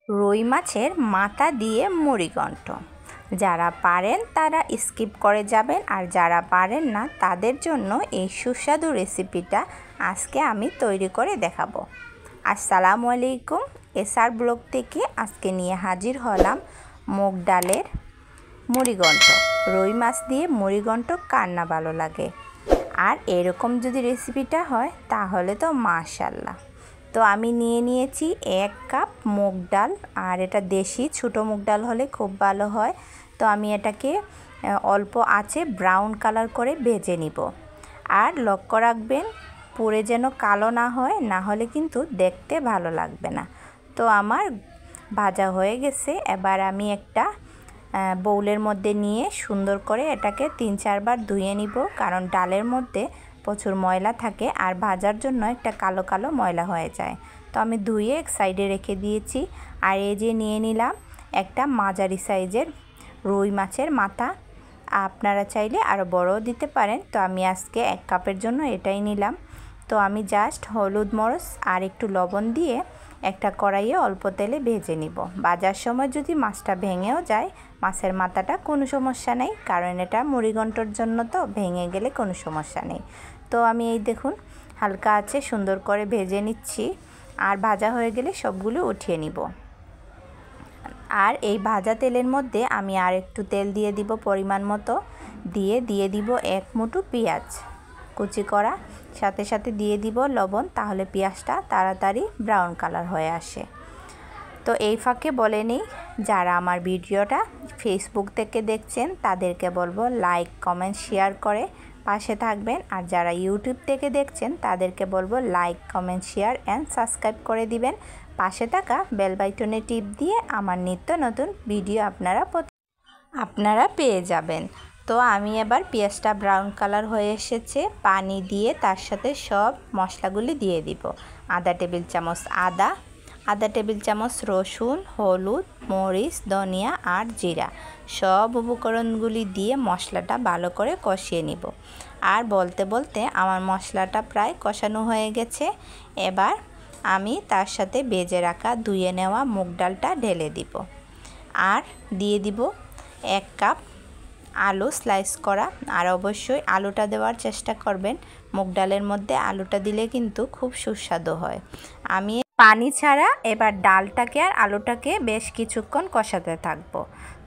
রুই মাছের মাথা দিয়ে মুড়িঘণ্ট। যারা পারেন তারা স্কিপ করে যাবেন, আর যারা পারেন না তাদের জন্য এই সুস্বাদু রেসিপিটা আজকে আমি তৈরি করে দেখাবো। আসসালামু আলাইকুম, এসআর ব্লগ থেকে আজকে নিয়ে হাজির হলাম মুগ ডালের মুড়িঘণ্ট। রুই মাছ দিয়ে মুড়িঘণ্ট কার না ভালো লাগে, আর এরকম যদি রেসিপিটা হয় তাহলে তো মাশাআল্লাহ। তো আমি নিয়েছি 1 কাপ মুগ ডাল, আর এটা দেশি ছোটো মুগ ডাল হলে খুব ভালো হয়। তো আমি এটাকে অল্প আঁচে ব্রাউন কালার করে ভেজে নিব। আর লক্ষ্য রাখবেন পুড়ে যেন কালো না হয়, না হলে কিন্তু দেখতে ভালো লাগবে না। তো আমার ভাজা হয়ে গেছে। এবার আমি একটা বাউলের মধ্যে নিয়ে সুন্দর করে এটাকে 3-4 বার ধুয়ে নিব, কারণ ডালের মধ্যে প্রচুর ময়লা থাকে আর ভাজার জন্য একটা কালো কালো ময়লা হয়ে যায়। তো আমি ধুয়ে এক সাইডে রেখে দিয়েছি। আর এই যে নিয়ে নিলাম একটা মাঝারি সাইজের রুই মাছের মাথা। আপনারা চাইলে আরও বড়ও দিতে পারেন। তো আমি আজকে 1 কাপের জন্য এটাই নিলাম। তো আমি জাস্ট হলুদ মরিচ আর একটু লবণ দিয়ে একটা কড়াইয়ে অল্প তেলে ভেজে নিব। ভাজার সময় যদি মাছটা ভেঙেও যায়, মাছের মাথাটা কোনো সমস্যা নেই, কারণ এটা মুড়িঘণ্টর জন্য, তো ভেঙে গেলে কোনো সমস্যা নেই। তো আমি এই দেখুন হালকা আছে সুন্দর করে ভেজে নিচ্ছি। আর ভাজা হয়ে গেলে সবগুলো উঠিয়ে নিব। আর এই ভাজা তেলের মধ্যে আমি আর একটু তেল দিয়ে দিব পরিমাণ মতো, দিয়ে দিব 1 মুঠো পেঁয়াজ কুচি করা, সাথে সাথে দিয়ে দিব লবণ, তাহলে পেঁয়াজটা তাড়াতাড়ি ব্রাউন কালার হয়ে আসে। তো এই ফাঁকে বলে নিই, যারা আমার ভিডিওটা ফেসবুক থেকে দেখছেন তাদেরকে বলবো লাইক কমেন্ট শেয়ার করে পাশে থাকবেন, আর যারা ইউটিউব থেকে দেখছেন তাদেরকে বলবো like comment share and subscribe করে দিবেন। পাশে থাকা বেল বাটনে টিপ দিয়ে আমার নিত্য নতুন ভিডিও আপনারা পেয়ে যাবেন। তো আমি এবার পেঁয়াজটা ব্রাউন কালার হয়ে এসেছে, পানি দিয়ে তার সাথে সব মশলাগুলি দিয়ে দিব। আধা টেবিল চামচ আধা টেবিল চামচ রসুন, হলুদ, মরিচ, ধনিয়া আর জিরা, সব উপকরণগুলি দিয়ে মশলাটা ভালো করে কষিয়ে নিব। আর বলতে বলতে আমার মশলাটা প্রায় কষানো হয়ে গেছে। এবার আমি তার সাথে ভেজে রাখা ধুয়ে নেওয়া মুগ ডালটা ঢেলে দিব। আর দিয়ে দিব 1 কাপ আলু স্লাইস করা। আর অবশ্যই আলুটা দেওয়ার চেষ্টা করবেন, মুগ ডালের মধ্যে আলুটা দিলে কিন্তু খুব সুস্বাদু হয়। আমি পানি ছাড়া এবার ডালটাকে আর আলুটাকে বেশ কিছুক্ষণ কষাতে থাকবো।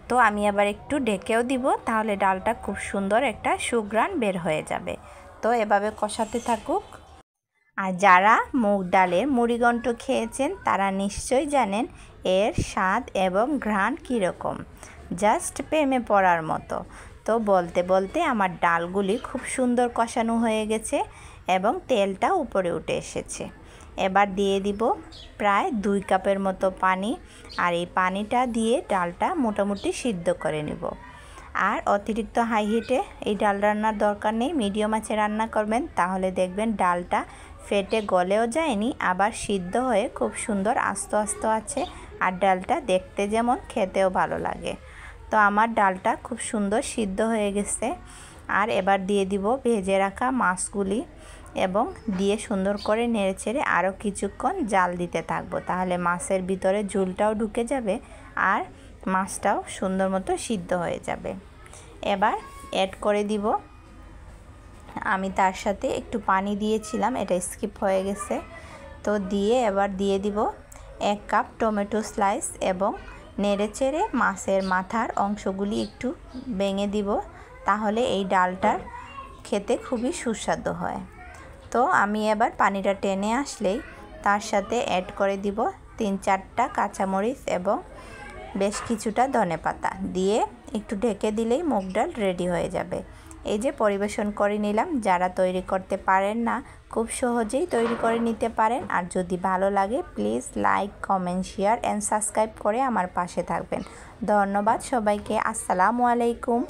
তো আমি আবার একটু ঢেকেও দিব, তাহলে ডালটা খুব সুন্দর একটা সুঘ্রাণ বের হয়ে যাবে। তো এভাবে কষাতে থাকুক। আর যারা মুগ ডালের মুড়িঘণ্ট খেয়েছেন তারা নিশ্চয়ই জানেন এর স্বাদ এবং ঘ্রাণ কীরকম, জাস্ট প্রেমে পড়ার মতো। তো বলতে বলতে আমার ডালগুলি খুব সুন্দর কষানো হয়ে গেছে এবং তেলটা উপরে উঠে এসেছে। এবার দিয়ে দিব প্রায় 2 কাপের মতো পানি। আর এই পানিটা দিয়ে ডালটা মোটামুটি সিদ্ধ করে নেব। আর অতিরিক্ত হাই হিটে এই ডাল রান্নার দরকার নেই, মিডিয়াম আঁচে রান্না করবেন, তাহলে দেখবেন ডালটা ফেটে গলেও যায়নি, আবার সিদ্ধ হয়ে খুব সুন্দর আস্ত আস্ত আছে। আর ডালটা দেখতে যেমন খেতেও ভালো লাগে। তো আমার ডালটা খুব সুন্দর সিদ্ধ হয়ে গেছে। আর এবার দিয়ে দিব ভেজে রাখা মাছগুলি এবং দিয়ে সুন্দর করে নেড়েচেড়ে আরও কিছুক্ষণ জাল দিতে থাকবো, তাহলে মাছের ভিতরে ঝোলটাও ঢুকে যাবে আর মাছটাও সুন্দর মতো সিদ্ধ হয়ে যাবে। এবার অ্যাড করে দিব, আমি তার সাথে একটু পানি দিয়েছিলাম, এটা স্কিপ হয়ে গেছে। তো এবার দিয়ে দিব 1 কাপ টমেটো স্লাইস এবং নেড়েচেড়ে মাছের মাথার অংশগুলি একটু ভেঙে দিব, তাহলে এই ডালটার খেতে খুবই সুস্বাদু হয়। তো আমি এবার পানিটা টেনে আসলেই তার সাথে অ্যাড করে দিব 3-4টা কাঁচামরিচ এবং বেশ কিছুটা ধনেপাতা দিয়ে একটু ঢেকে দিলেই মুগ ডাল রেডি হয়ে যাবে। এই যে পরিবেশন করে নিলাম। যারা তৈরি করতে পারেন না খুব সহজেই তৈরি করে নিতে পারেন। আর যদি ভালো লাগে please like comment share and subscribe করে আমার পাশে থাকবেন। ধন্যবাদ সবাইকে। আসসালামু আলাইকুম।